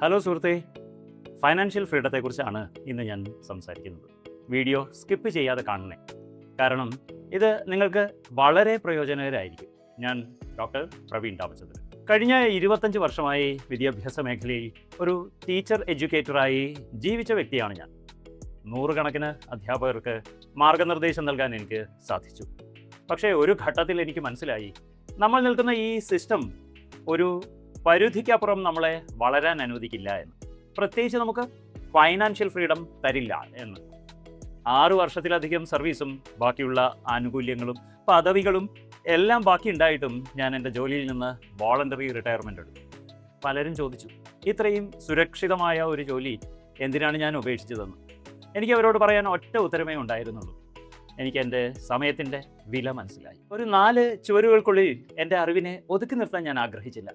Hello സുഹൃത്തേ, financial ഫ്രീഡത്തെക്കുറിച്ചാണ് ഇന്ന് ഞാൻ സംസാരിക്കുന്നത്. വീഡിയോ സ്കിപ്പ് ചെയ്യാതെ കാണണേ, കാരണം ഇത് നിങ്ങൾക്ക് വളരെ പ്രയോജനകരമായിരിക്കും. ഞാൻ ഡോക്ടർ പ്രവീൺ താമസത്തിൽ കഴിഞ്ഞ 25 വർഷമായി വിദ്യാഭ്യാസ മേഖലയിൽ ഒരു ടീച്ചർ എഡ്യൂക്കേറ്ററായി ജീവിച്ച വ്യക്തിയാണ് ഞാൻ. നൂറുകണക്കിന് അധ്യാപകർക്ക് മാർഗനിർദ്ദേശം നൽകാൻ എനിക്ക് സാധിച്ചു. പക്ഷേ ഒരു ഘട്ടത്തിൽ എനിക്ക് മനസ്സിലായി, നമ്മൾ നിൽക്കുന്ന ഈ സിസ്റ്റം ഒരു പരിധിക്കപ്പുറം നമ്മളെ വളരാൻ അനുവദിക്കില്ല എന്ന്. പ്രത്യേകിച്ച് നമുക്ക് ഫൈനാൻഷ്യൽ ഫ്രീഡം തരില്ല എന്ന്. 6 വർഷത്തിലധികം സർവീസും ബാക്കിയുള്ള ആനുകൂല്യങ്ങളും പദവികളും എല്ലാം ബാക്കി ഉണ്ടായിട്ടും ഞാൻ എൻ്റെ ജോലിയിൽ നിന്ന് വോളണ്ടറി റിട്ടയർമെൻ്റ് എടുത്തു. പലരും ചോദിച്ചു, ഇത്രയും സുരക്ഷിതമായ ഒരു ജോലി എന്തിനാണ് ഞാൻ ഉപേക്ഷിച്ചതെന്ന്. എനിക്ക് അവരോട് പറയാൻ ഒറ്റ ഉത്തരമേ ഉണ്ടായിരുന്നുള്ളൂ. എനിക്ക് എൻ്റെ സമയത്തിൻ്റെ വില മനസ്സിലായി. ഒരു 4 ചുവരുകൾക്കുള്ളിൽ എൻ്റെ അറിവിനെ ഒതുക്കി നിർത്താൻ ഞാൻ ആഗ്രഹിച്ചില്ല.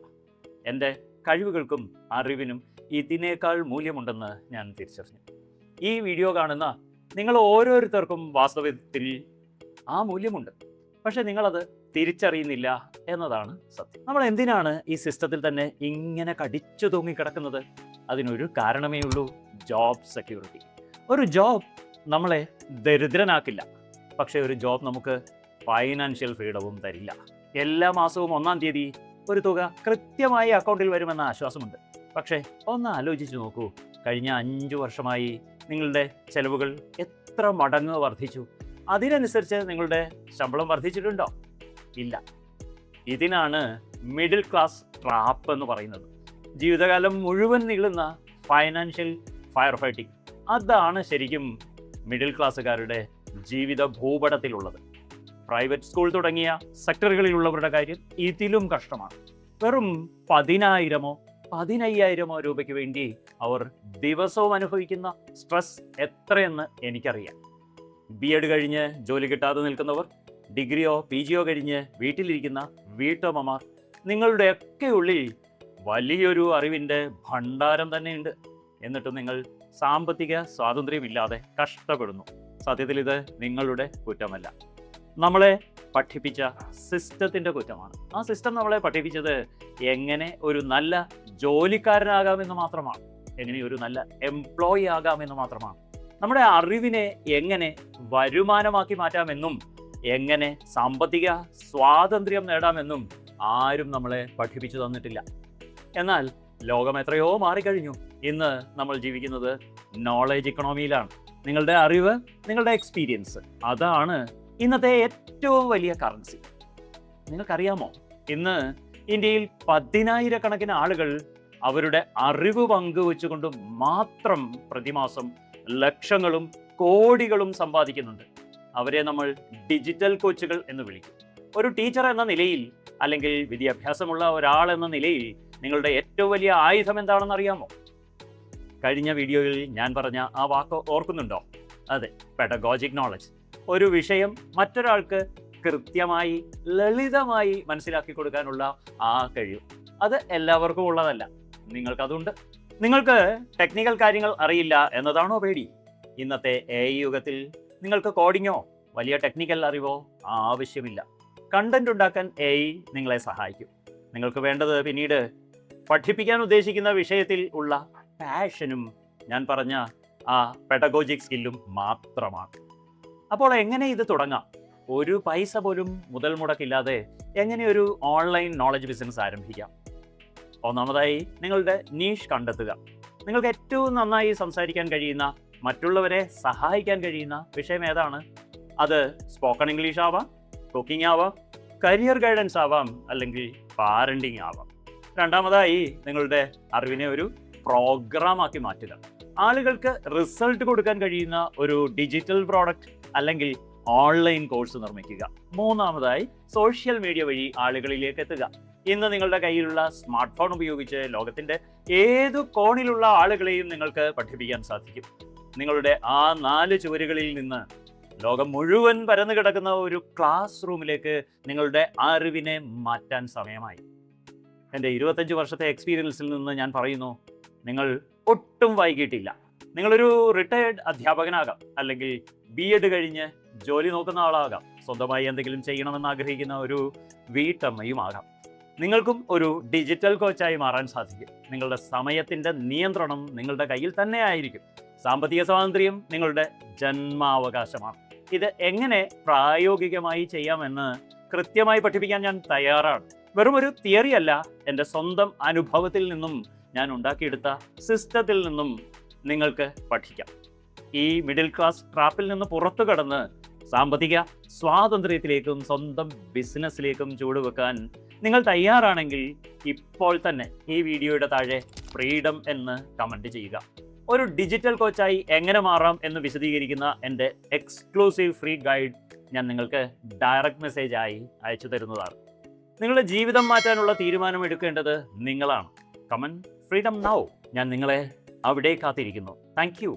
എൻ്റെ കഴിവുകൾക്കും അറിവിനും ഇതിനേക്കാൾ മൂല്യമുണ്ടെന്ന് ഞാൻ തിരിച്ചറിഞ്ഞു. ഈ വീഡിയോ കാണുന്ന നിങ്ങൾ ഓരോരുത്തർക്കും വാസ്തവത്തിൽ ആ മൂല്യമുണ്ട്, പക്ഷെ നിങ്ങളത് തിരിച്ചറിയുന്നില്ല എന്നതാണ് സത്യം. നമ്മൾ എന്തിനാണ് ഈ സിസ്റ്റത്തിൽ തന്നെ ഇങ്ങനെ കടിച്ചു തൂങ്ങിക്കിടക്കുന്നത്? അതിനൊരു കാരണമേ ഉള്ളൂ: ജോബ് സെക്യൂരിറ്റി. ഒരു ജോബ് നമ്മളെ ദരിദ്രനാക്കില്ല, പക്ഷേ ഒരു ജോബ് നമുക്ക് ഫൈനാൻഷ്യൽ ഫ്രീഡവും തരില്ല. എല്ലാ മാസവും 1-ാം തീയതി ഒരു തുക കൃത്യമായി അക്കൗണ്ടിൽ വരുമെന്ന ആശ്വാസമുണ്ട്. പക്ഷേ ഒന്ന് ആലോചിച്ച് നോക്കൂ, കഴിഞ്ഞ 5 വർഷമായി നിങ്ങളുടെ ചെലവുകൾ എത്ര മടങ്ങ് വർദ്ധിച്ചു? അതിനനുസരിച്ച് നിങ്ങളുടെ ശമ്പളം വർദ്ധിച്ചിട്ടുണ്ടോ? ഇല്ല. ഇതിനാണ് മിഡിൽ ക്ലാസ് ട്രാപ്പ് എന്ന് പറയുന്നത്. ജീവിതകാലം മുഴുവൻ നീളുന്ന ഫൈനാൻഷ്യൽ ഫയർ ഫൈറ്റിംഗ്. അതാണ് ശരിക്കും മിഡിൽ ക്ലാസ്സുകാരുടെ ജീവിത ഭൂപടത്തിലുള്ളത്. പ്രൈവറ്റ് സ്കൂൾ തുടങ്ങിയ സെക്ടറുകളിലുള്ളവരുടെ കാര്യം ഇതിലും കഷ്ടമാണ്. വെറും 10,000-ഓ 15,000-ഓ രൂപയ്ക്ക് വേണ്ടി അവർ ദിവസവും അനുഭവിക്കുന്ന സ്ട്രെസ് എത്രയെന്ന് എനിക്കറിയാം. BEd കഴിഞ്ഞ് ജോലി കിട്ടാതെ നിൽക്കുന്നവർ, ഡിഗ്രിയോ PGയോ കഴിഞ്ഞ് വീട്ടിലിരിക്കുന്ന വീട്ടമ്മമാർ, നിങ്ങളുടെയൊക്കെ ഉള്ളിൽ വലിയൊരു അറിവിൻ്റെ ഭണ്ഡാരം തന്നെയുണ്ട്. എന്നിട്ടും നിങ്ങൾ സാമ്പത്തിക സ്വാതന്ത്ര്യമില്ലാതെ കഷ്ടപ്പെടുന്നു. സത്യത്തിൽ ഇത് നിങ്ങളുടെ കുറ്റമല്ല, നമ്മളെ പഠിപ്പിച്ച സിസ്റ്റത്തിൻ്റെ കുറ്റമാണ്. ആ സിസ്റ്റം നമ്മളെ പഠിപ്പിച്ചത് എങ്ങനെ ഒരു നല്ല ജോലിക്കാരനാകാമെന്ന് മാത്രമാണ്, എങ്ങനെ ഒരു നല്ല എംപ്ലോയി ആകാമെന്ന് മാത്രമാണ്. നമ്മുടെ അറിവിനെ എങ്ങനെ വരുമാനമാക്കി മാറ്റാമെന്നും എങ്ങനെ സാമ്പത്തിക സ്വാതന്ത്ര്യം നേടാമെന്നും ആരും നമ്മളെ പഠിപ്പിച്ചു തന്നിട്ടില്ല. എന്നാൽ ലോകം എത്രയോ മാറിക്കഴിഞ്ഞു. ഇന്ന് നമ്മൾ ജീവിക്കുന്നത് നോളേജ് ഇക്കണോമിയിലാണ്. നിങ്ങളുടെ അറിവ്, നിങ്ങളുടെ എക്സ്പീരിയൻസ്, അതാണ് ഇന്നത്തെ ഏറ്റവും വലിയ കറൻസി. നിങ്ങൾക്കറിയാമോ, ഇന്ന് ഇന്ത്യയിൽ 10,000-കണക്കിന് ആളുകൾ അവരുടെ അറിവ് പങ്കുവെച്ചുകൊണ്ട് മാത്രം പ്രതിമാസം ലക്ഷങ്ങളും കോടികളും സമ്പാദിക്കുന്നുണ്ട്. അവരെ നമ്മൾ ഡിജിറ്റൽ കോച്ചുകൾ എന്ന് വിളിക്കും. ഒരു ടീച്ചർ എന്ന നിലയിൽ, അല്ലെങ്കിൽ വിദ്യാഭ്യാസമുള്ള ഒരാൾ എന്ന നിലയിൽ നിങ്ങളുടെ ഏറ്റവും വലിയ ആയുധം എന്താണെന്ന് അറിയാമോ? കഴിഞ്ഞ വീഡിയോയിൽ ഞാൻ പറഞ്ഞ ആ വാക്ക് ഓർക്കുന്നുണ്ടോ? അതെ, പെഡഗോജിക് നോളജ്. ഒരു വിഷയം മറ്റൊരാൾക്ക് കൃത്യമായി ലളിതമായി മനസ്സിലാക്കി കൊടുക്കാനുള്ള ആ കഴിവ്. അത് എല്ലാവർക്കും ഉള്ളതല്ല, നിങ്ങൾക്കതുണ്ട്. നിങ്ങൾക്ക് ടെക്നിക്കൽ കാര്യങ്ങൾ അറിയില്ല എന്നതാണോ പേടി? ഇന്നത്തെ AI യുഗത്തിൽ നിങ്ങൾക്ക് കോഡിങ്ങോ വലിയ ടെക്നിക്കൽ അറിവോ ആവശ്യമില്ല. കണ്ടന്റ് ഉണ്ടാക്കാൻ AI നിങ്ങളെ സഹായിക്കും. നിങ്ങൾക്ക് വേണ്ടത് പിന്നീട് പഠിപ്പിക്കാൻ ഉദ്ദേശിക്കുന്ന വിഷയത്തിൽ ഉള്ള പാഷനും ഞാൻ പറഞ്ഞ ആ പെഡഗോജിക് സ്കില്ലും മാത്രമാണ്. അപ്പോൾ എങ്ങനെ ഇത് തുടങ്ങാം? ഒരു പൈസ പോലും മുതൽ മുടക്കില്ലാതെ എങ്ങനെ ഒരു ഓൺലൈൻ നോളജ് ബിസിനസ് ആരംഭിക്കാം? ഒന്നാമതായി, നിങ്ങളുടെ നീഷ് കണ്ടെത്തുക. നിങ്ങൾക്ക് ഏറ്റവും നന്നായി സംസാരിക്കാൻ കഴിയുന്ന, മറ്റുള്ളവരെ സഹായിക്കാൻ കഴിയുന്ന വിഷയം ഏതാണ്? അത് സ്പോക്കൺ ഇംഗ്ലീഷ് ആവാം, കുക്കിംഗ് ആവാം, കരിയർ ഗൈഡൻസ് ആവാം, അല്ലെങ്കിൽ പാരന്റിങ് ആവാം. രണ്ടാമതായി, നിങ്ങളുടെ അറിവിനെ ഒരു പ്രോഗ്രാമാക്കി മാറ്റുക. ആളുകൾക്ക് റിസൾട്ട് കൊടുക്കാൻ കഴിയുന്ന ഒരു ഡിജിറ്റൽ പ്രോഡക്റ്റ് അല്ലെങ്കിൽ ഓൺലൈൻ കോഴ്സ് നിർമ്മിക്കുക. മൂന്നാമതായി, സോഷ്യൽ മീഡിയ വഴി ആളുകളിലേക്ക് എത്തുക. ഇന്ന് നിങ്ങളുടെ കയ്യിലുള്ള സ്മാർട്ട് ഫോൺ ഉപയോഗിച്ച് ലോകത്തിൻ്റെ ഏതു കോണിലുള്ള ആളുകളെയും നിങ്ങൾക്ക് പഠിപ്പിക്കാൻ സാധിക്കും. നിങ്ങളുടെ ആ 4 ചുവരുകളിൽ നിന്ന് ലോകം മുഴുവൻ പരന്നു കിടക്കുന്ന ഒരു ക്ലാസ് റൂമിലേക്ക് നിങ്ങളുടെ അറിവിനെ മാറ്റാൻ സമയമായി. എൻ്റെ 25 വർഷത്തെ എക്സ്പീരിയൻസിൽ നിന്ന് ഞാൻ പറയുന്നു, നിങ്ങൾ ഒട്ടും വൈകിട്ടില്ല. നിങ്ങളൊരു റിട്ടയേർഡ് അധ്യാപകനാകാം, അല്ലെങ്കിൽ BEd കഴിഞ്ഞ് ജോലി നോക്കുന്ന ആളാകാം, സ്വന്തമായി എന്തെങ്കിലും ചെയ്യണമെന്ന് ആഗ്രഹിക്കുന്ന ഒരു വീട്ടമ്മയും ആകാം. നിങ്ങൾക്കും ഒരു ഡിജിറ്റൽ കോച്ചായി മാറാൻ സാധിക്കും. നിങ്ങളുടെ സമയത്തിൻ്റെ നിയന്ത്രണം നിങ്ങളുടെ കയ്യിൽ തന്നെ ആയിരിക്കും. സാമ്പത്തിക സ്വാതന്ത്ര്യം നിങ്ങളുടെ ജന്മാവകാശമാണ്. ഇത് എങ്ങനെ പ്രായോഗികമായി ചെയ്യാമെന്ന് കൃത്യമായി പഠിപ്പിക്കാൻ ഞാൻ തയ്യാറാണ്. വെറും ഒരു തിയറി അല്ല, എൻ്റെ സ്വന്തം അനുഭവത്തിൽ നിന്നും ഞാൻ ഉണ്ടാക്കിയെടുത്ത സിസ്റ്റത്തിൽ നിന്നും നിങ്ങൾക്ക് പഠിക്കാം. ഈ മിഡിൽ ക്ലാസ് ട്രാപ്പിൽ നിന്ന് പുറത്തു കടന്ന് സാമ്പത്തിക സ്വാതന്ത്ര്യത്തിലേക്കും സ്വന്തം ബിസിനസ്സിലേക്കും ചുവടുവെക്കാൻ നിങ്ങൾ തയ്യാറാണെങ്കിൽ ഇപ്പോൾ തന്നെ ഈ വീഡിയോയുടെ താഴെ ഫ്രീഡം എന്ന് കമൻറ്റ് ചെയ്യുക. ഒരു ഡിജിറ്റൽ കോച്ചായി എങ്ങനെ മാറാം എന്ന് വിശദീകരിക്കുന്ന എൻ്റെ എക്സ്ക്ലൂസീവ് ഫ്രീ ഗൈഡ് ഞാൻ നിങ്ങൾക്ക് ഡയറക്റ്റ് മെസ്സേജായി അയച്ചു തരുന്നതാണ്. നിങ്ങളുടെ ജീവിതം മാറ്റാനുള്ള തീരുമാനം എടുക്കേണ്ടത് നിങ്ങളാണ്. Comment freedom now. ഞാൻ നിങ്ങളെ അവിടെ കാത്തിരിക്കുന്നു. Thank you.